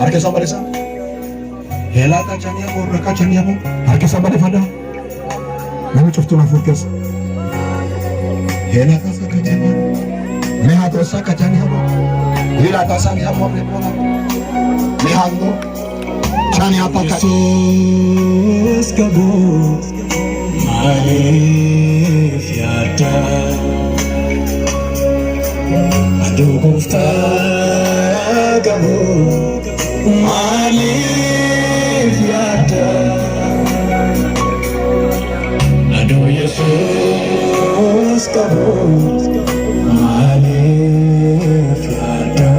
Harka somebody sa. Helata chania mo, raka chania mo. Harka somebody fada. Nama cuftu na focus. Helata sa chania. Mehato sa chania mo. Helata sa chania mo repona. Mehando. Chania pa Jesus kabo. Malif yata. Aduh gufta kabo. Malif yata. Aduh Yesus kabo. Malif yata.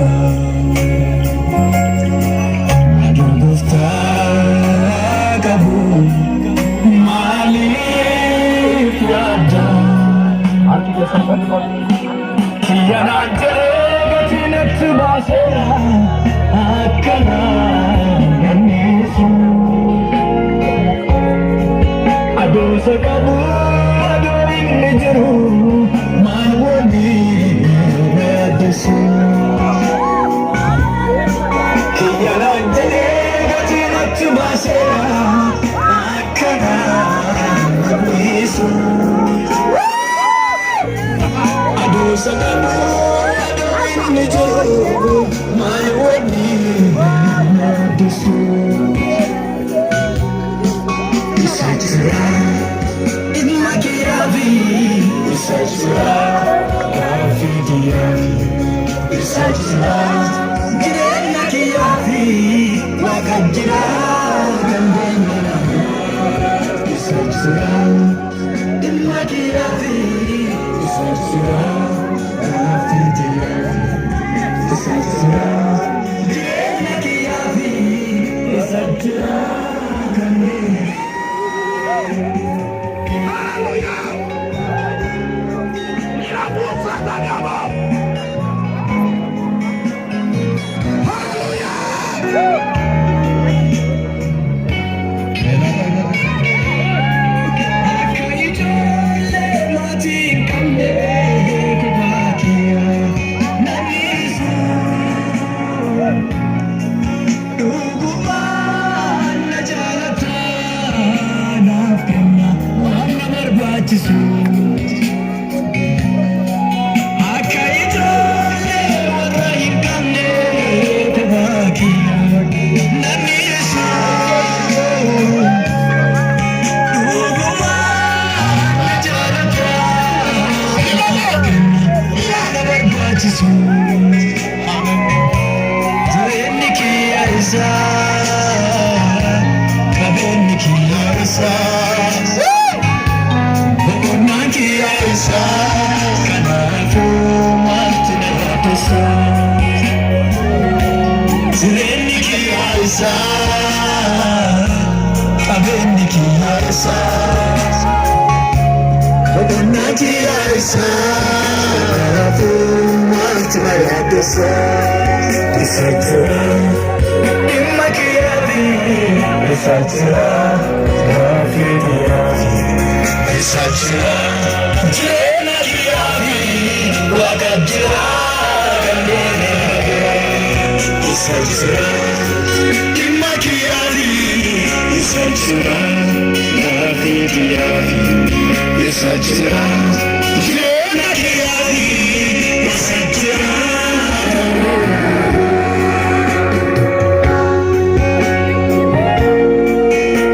Aduh gufta kabo. Malif yata. Artinya sampai di mana? Kian aja gatinat subasera akana ganisu. Aduh sekabu aduh ini jeru manwani medesu. Kian aja gatinat subasera akana ganisu. Aduh sekabu aduh ini jeru manwani medesu. Bisa cerah in makiavi, bisa cerah kafi dia, bisa cerah gede makiavi, wakan cerah gandena. Bisa cerah in makiavi, bisa cerah kafi dia, bisa cerah gede makiavi, bisa cerah gandena.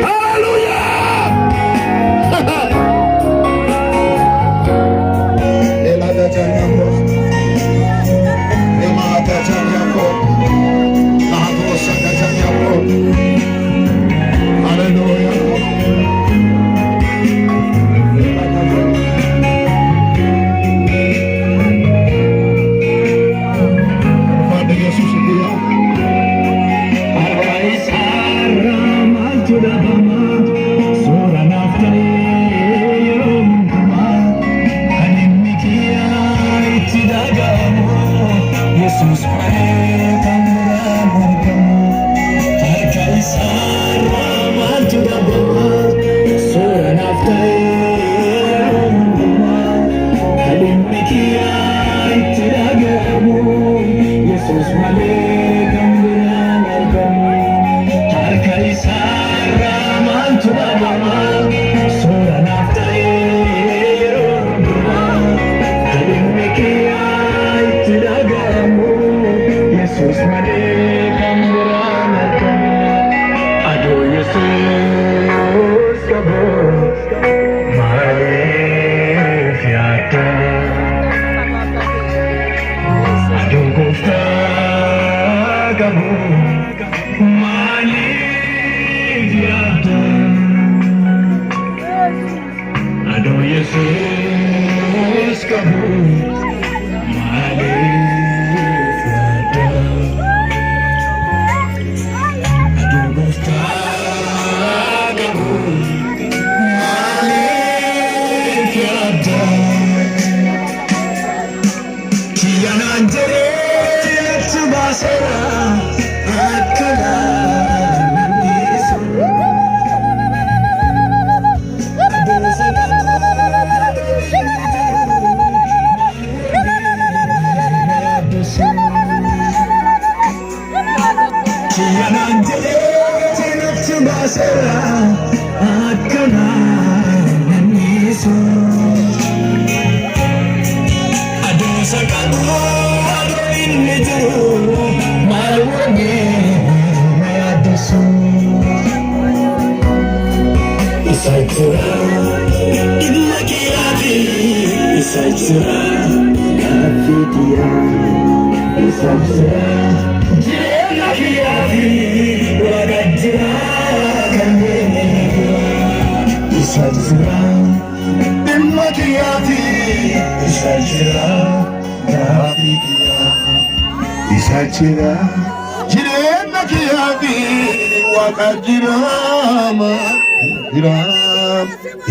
Hallelujah. kamburanaka ado Yesus kabo maaf yata ado Goofta kabo maaf yata ado Yesus kabo Isachira jirena kiyafi wakajirama